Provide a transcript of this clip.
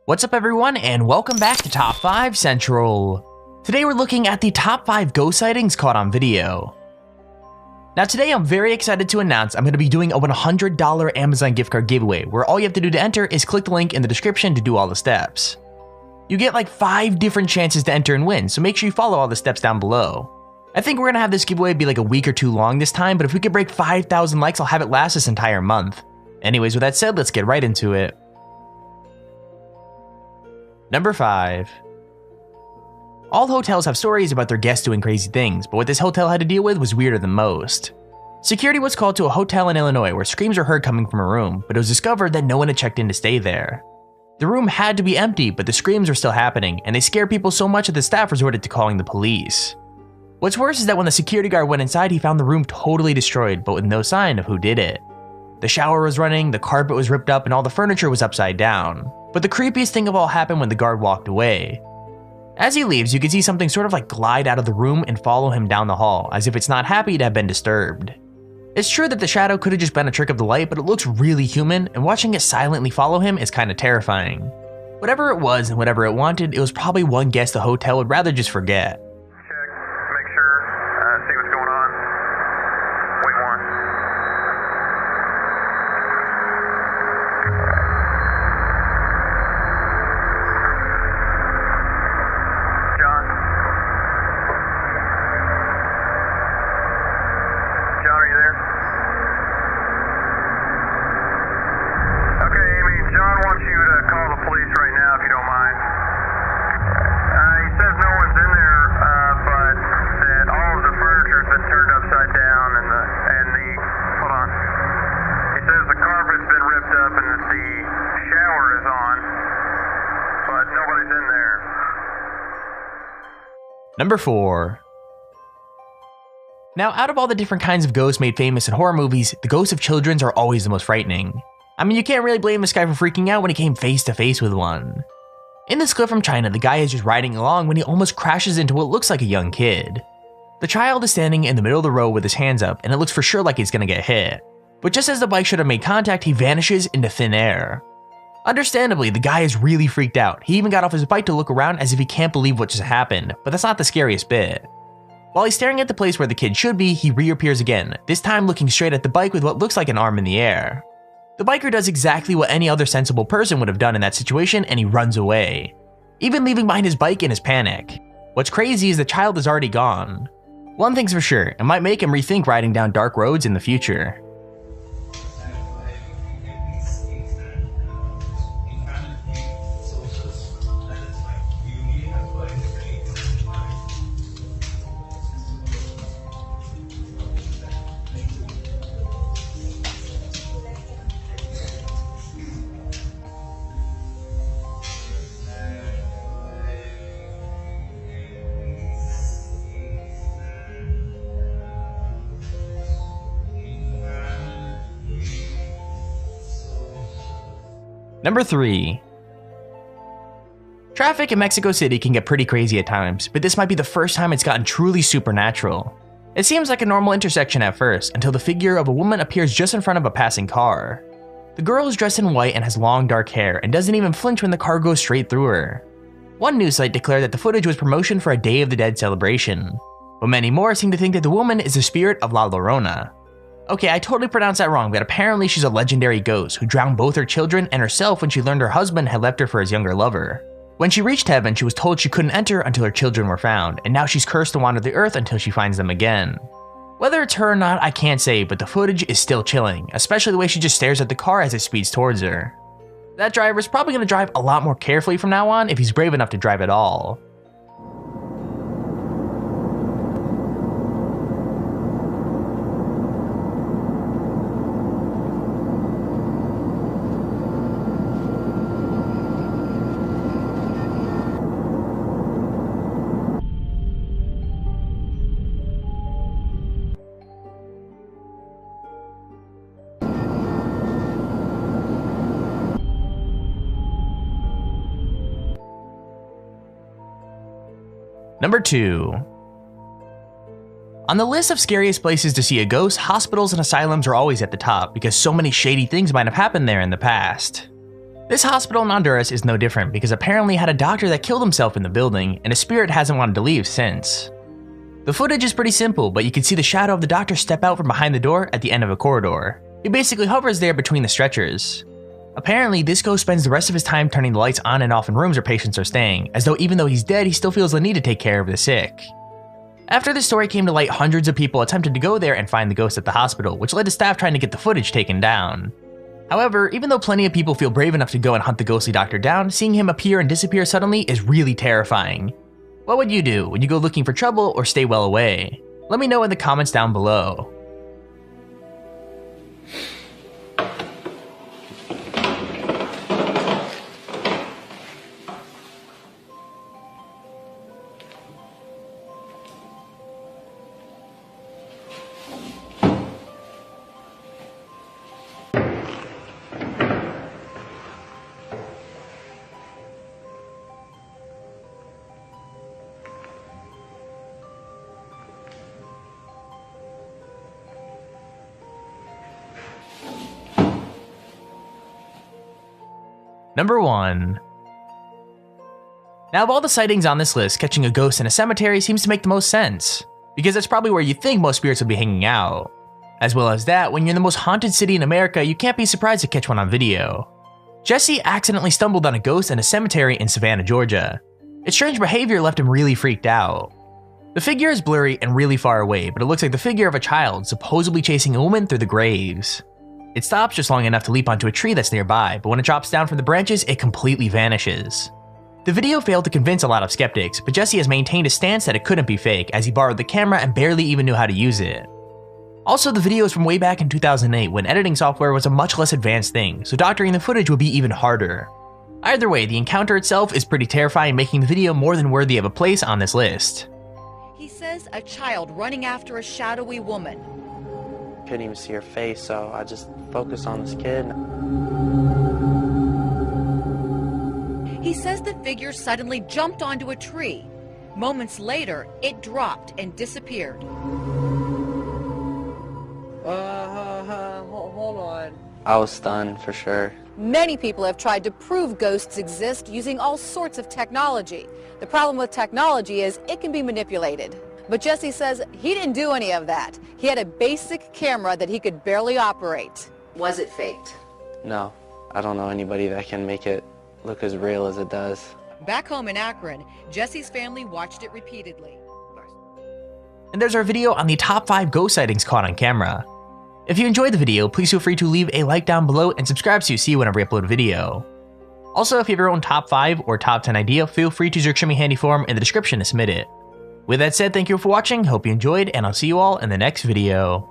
What's up everyone, and welcome back to Top 5 Central. Today we're looking at the top 5 ghost sightings caught on video. Now today I'm very excited to announce I'm going to be doing a $100 Amazon gift card giveaway, where all you have to do to enter is click the link in the description to do all the steps. You get like 5 different chances to enter and win, so make sure you follow all the steps down below. I think we're going to have this giveaway be like a week or two long this time, but if we could break 5,000 likes, I'll have it last this entire month. Anyways, with that said, let's get right into it. Number 5. All hotels have stories about their guests doing crazy things, but what this hotel had to deal with was weirder than most. Security was called to a hotel in Illinois where screams were heard coming from a room, but it was discovered that no one had checked in to stay there. The room had to be empty, but the screams were still happening, and they scared people so much that the staff resorted to calling the police. What's worse is that when the security guard went inside, he found the room totally destroyed, but with no sign of who did it. The shower was running, the carpet was ripped up, and all the furniture was upside down. But the creepiest thing of all happened when the guard walked away. As he leaves, you can see something sort of like glide out of the room and follow him down the hall, as if it's not happy to have been disturbed. It's true that the shadow could have just been a trick of the light, but it looks really human, and watching it silently follow him is kinda terrifying. Whatever it was and whatever it wanted, it was probably one guest the hotel would rather just forget. Number 4. Now, out of all the different kinds of ghosts made famous in horror movies, the ghosts of children are always the most frightening. I mean, you can't really blame this guy for freaking out when he came face to face with one. In this clip from China, the guy is just riding along when he almost crashes into what looks like a young kid. The child is standing in the middle of the road with his hands up, and it looks for sure like he's gonna get hit. But just as the bike should have made contact, he vanishes into thin air. Understandably, the guy is really freaked out. He even got off his bike to look around as if he can't believe what just happened, but that's not the scariest bit. While he's staring at the place where the kid should be, he reappears again, this time looking straight at the bike with what looks like an arm in the air. The biker does exactly what any other sensible person would have done in that situation, and he runs away, even leaving behind his bike in his panic. What's crazy is the child is already gone. One thing's for sure, it might make him rethink riding down dark roads in the future. Number 3. Traffic in Mexico City can get pretty crazy at times, but this might be the first time it's gotten truly supernatural. It seems like a normal intersection at first, until the figure of a woman appears just in front of a passing car. The girl is dressed in white and has long dark hair, and doesn't even flinch when the car goes straight through her. One news site declared that the footage was promotion for a Day of the Dead celebration, but many more seem to think that the woman is the spirit of La Llorona. Okay, I totally pronounced that wrong, but apparently she's a legendary ghost who drowned both her children and herself when she learned her husband had left her for his younger lover. When she reached heaven, she was told she couldn't enter until her children were found, and now she's cursed to wander the earth until she finds them again. Whether it's her or not, I can't say, but the footage is still chilling, especially the way she just stares at the car as it speeds towards her. That driver is probably going to drive a lot more carefully from now on if he's brave enough to drive at all. Number 2. On the list of scariest places to see a ghost, hospitals and asylums are always at the top because so many shady things might have happened there in the past. This hospital in Honduras is no different because apparently had a doctor that killed himself in the building, and his spirit hasn't wanted to leave since. The footage is pretty simple, but you can see the shadow of the doctor step out from behind the door at the end of a corridor. He basically hovers there between the stretchers. Apparently, this ghost spends the rest of his time turning the lights on and off in rooms where patients are staying, as though even though he's dead, he still feels the need to take care of the sick. After this story came to light, hundreds of people attempted to go there and find the ghost at the hospital, which led to staff trying to get the footage taken down. However, even though plenty of people feel brave enough to go and hunt the ghostly doctor down, seeing him appear and disappear suddenly is really terrifying. What would you do? Would you go looking for trouble or stay well away? Let me know in the comments down below. Number 1. Now of all the sightings on this list, catching a ghost in a cemetery seems to make the most sense, because that's probably where you think most spirits would be hanging out. As well as that, when you're in the most haunted city in America, you can't be surprised to catch one on video. Jesse accidentally stumbled on a ghost in a cemetery in Savannah, Georgia. Its strange behavior left him really freaked out. The figure is blurry and really far away, but it looks like the figure of a child supposedly chasing a woman through the graves. It stops just long enough to leap onto a tree that's nearby, but when it drops down from the branches, it completely vanishes. The video failed to convince a lot of skeptics, but Jesse has maintained a stance that it couldn't be fake, as he borrowed the camera and barely even knew how to use it. Also, the video is from way back in 2008 when editing software was a much less advanced thing, so doctoring the footage would be even harder. Either way, the encounter itself is pretty terrifying, making the video more than worthy of a place on this list. He says a child running after a shadowy woman. Couldn't even see her face, so I just focused on this kid. He says the figure suddenly jumped onto a tree. Moments later, it dropped and disappeared. Hold on. I was stunned for sure. Many people have tried to prove ghosts exist using all sorts of technology. The problem with technology is it can be manipulated. But Jesse says he didn't do any of that. He had a basic camera that he could barely operate. Was it faked? No, I don't know anybody that can make it look as real as it does. Back home in Akron, Jesse's family watched it repeatedly. And there's our video on the top 5 ghost sightings caught on camera. If you enjoyed the video, please feel free to leave a like down below and subscribe so you see whenever I upload a video. Also, if you have your own top 5 or top 10 idea, feel free to use your extremely handy form in the description to submit it. With that said, thank you for watching, hope you enjoyed, and I'll see you all in the next video.